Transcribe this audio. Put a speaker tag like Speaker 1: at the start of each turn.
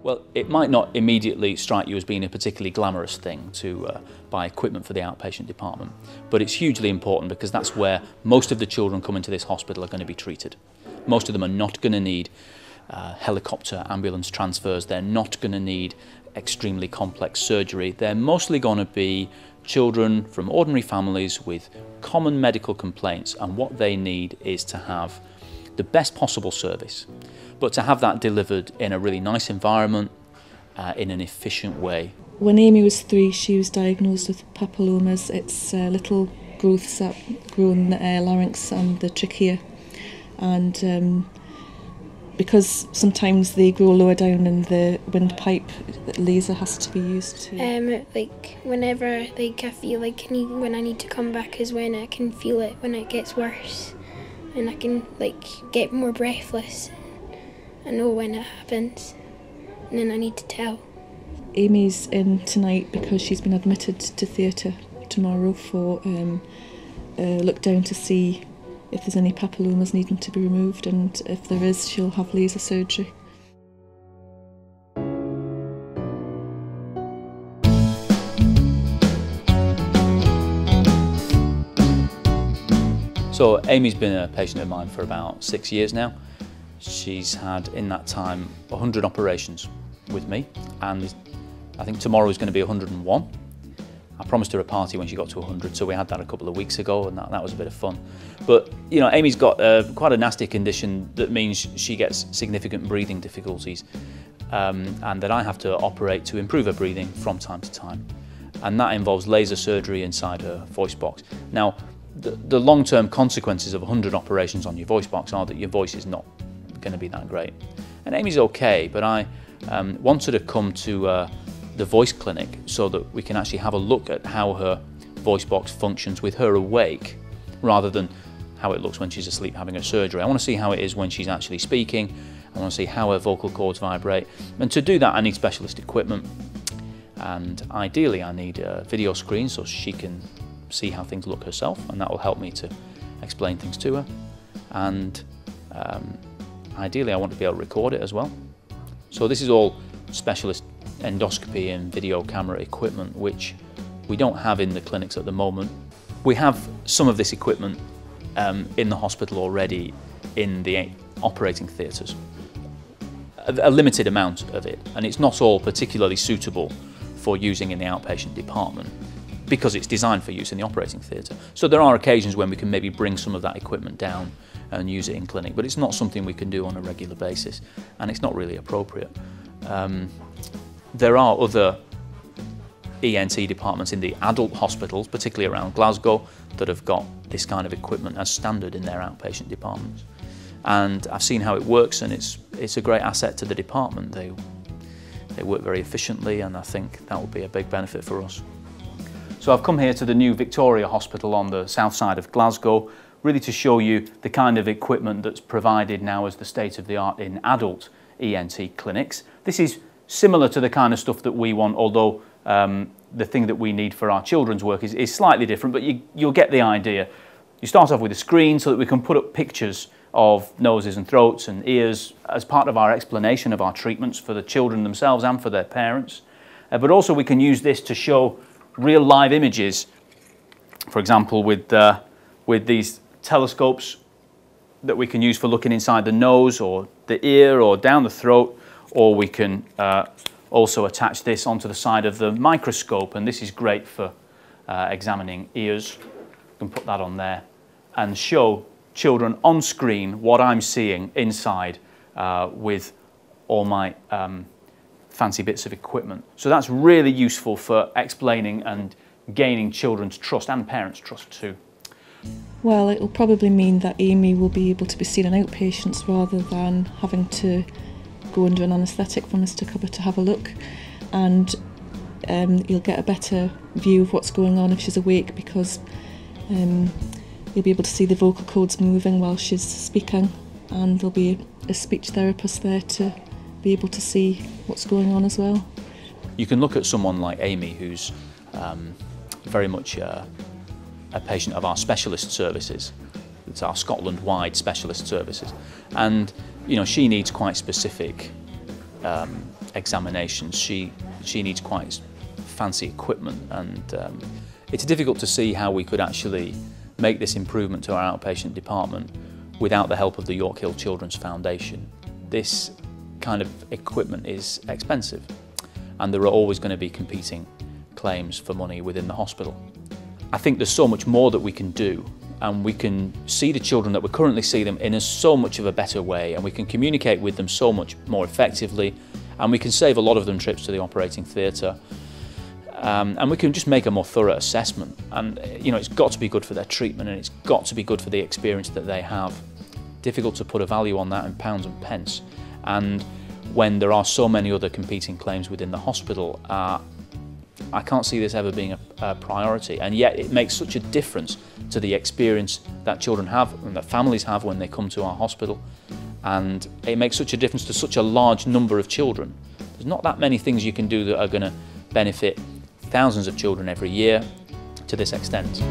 Speaker 1: Well, it might not immediately strike you as being a particularly glamorous thing to buy equipment for the outpatient department, but it's hugely important because that's where most of the children coming to this hospital are going to be treated. Most of them are not going to need helicopter ambulance transfers, they're not going to need extremely complex surgery, they're mostly going to be children from ordinary families with common medical complaints, and what they need is to have the best possible service, but to have that delivered in a really nice environment, in an efficient way.
Speaker 2: When Amy was 3, she was diagnosed with papillomas. It's little growths that grow in the larynx and the trachea, and because sometimes they grow lower down in the windpipe, the laser has to be used to...
Speaker 3: Like whenever I feel like when I need to come back is when I can feel it when it gets worse, and I can get more breathless. I know when it happens, and then I need to tell.
Speaker 2: Amy's in tonight because she's been admitted to theatre tomorrow for a look down to see if there's any papillomas needing to be removed, and if there is, she'll have laser surgery.
Speaker 1: So Amy's been a patient of mine for about 6 years now. She's had in that time 100 operations with me, and I think tomorrow is going to be 101. I promised her a party when she got to 100, so we had that a couple of weeks ago, and that was a bit of fun. But you know, Amy's got quite a nasty condition that means she gets significant breathing difficulties, and that I have to operate to improve her breathing from time to time. And that involves laser surgery inside her voice box. Now, the long-term consequences of 100 operations on your voice box are that your voice is not going to be that great. And Amy's okay, but I want her to come to the voice clinic so that we can actually have a look at how her voice box functions with her awake, rather than how it looks when she's asleep having her surgery. I want to see how it is when she's actually speaking. I want to see how her vocal cords vibrate, and to do that I need specialist equipment, and ideally I need a video screen so she can see how things look herself, and that will help me to explain things to her, and ideally I want to be able to record it as well. So this is all specialist endoscopy and video camera equipment which we don't have in the clinics at the moment. We have some of this equipment in the hospital already in the operating theatres, a limited amount of it, and it's not all particularly suitable for using in the outpatient department because it's designed for use in the operating theatre. So there are occasions when we can maybe bring some of that equipment down and use it in clinic, but it's not something we can do on a regular basis, and it's not really appropriate. There are other ENT departments in the adult hospitals, particularly around Glasgow, that have got this kind of equipment as standard in their outpatient departments. And I've seen how it works, and it's a great asset to the department. They work very efficiently, and I think that will be a big benefit for us. So I've come here to the new Victoria Hospital on the south side of Glasgow, really to show you the kind of equipment that's provided now as the state-of-the-art in adult ENT clinics. This is similar to the kind of stuff that we want, although the thing that we need for our children's work is slightly different, but you'll get the idea. You start off with a screen so that we can put up pictures of noses and throats and ears as part of our explanation of our treatments for the children themselves and for their parents. But also we can use this to show real live images, for example with these telescopes that we can use for looking inside the nose or the ear or down the throat, or we can also attach this onto the side of the microscope, and this is great for examining ears. You can put that on there and show children on screen what I'm seeing inside with all my fancy bits of equipment. So that's really useful for explaining and gaining children's trust and parents' trust too.
Speaker 2: Well, it will probably mean that Amy will be able to be seen in outpatients rather than having to go under an anaesthetic for Mr. Cupboard to have a look, and you'll get a better view of what's going on if she's awake, because you'll be able to see the vocal cords moving while she's speaking, and there'll be a speech therapist there to be able to see what's going on as well.
Speaker 1: You can look at someone like Amy, who's very much a patient of our specialist services. It's our Scotland-wide specialist services, and you know, she needs quite specific examinations. She needs quite fancy equipment, and it's difficult to see how we could actually make this improvement to our outpatient department without the help of the York Hill Children's Foundation. This kind of equipment is expensive, and there are always going to be competing claims for money within the hospital. I think there's so much more that we can do, and we can see the children that we currently see them in so much of a better way, and we can communicate with them so much more effectively, and we can save a lot of them trips to the operating theatre, and we can just make a more thorough assessment. And you know, it's got to be good for their treatment, and it's got to be good for the experience that they have. Difficult to put a value on that in pounds and pence, and when there are so many other competing claims within the hospital, I can't see this ever being a priority, and yet it makes such a difference to the experience that children have and that families have when they come to our hospital, and it makes such a difference to such a large number of children. There's not that many things you can do that are going to benefit thousands of children every year to this extent.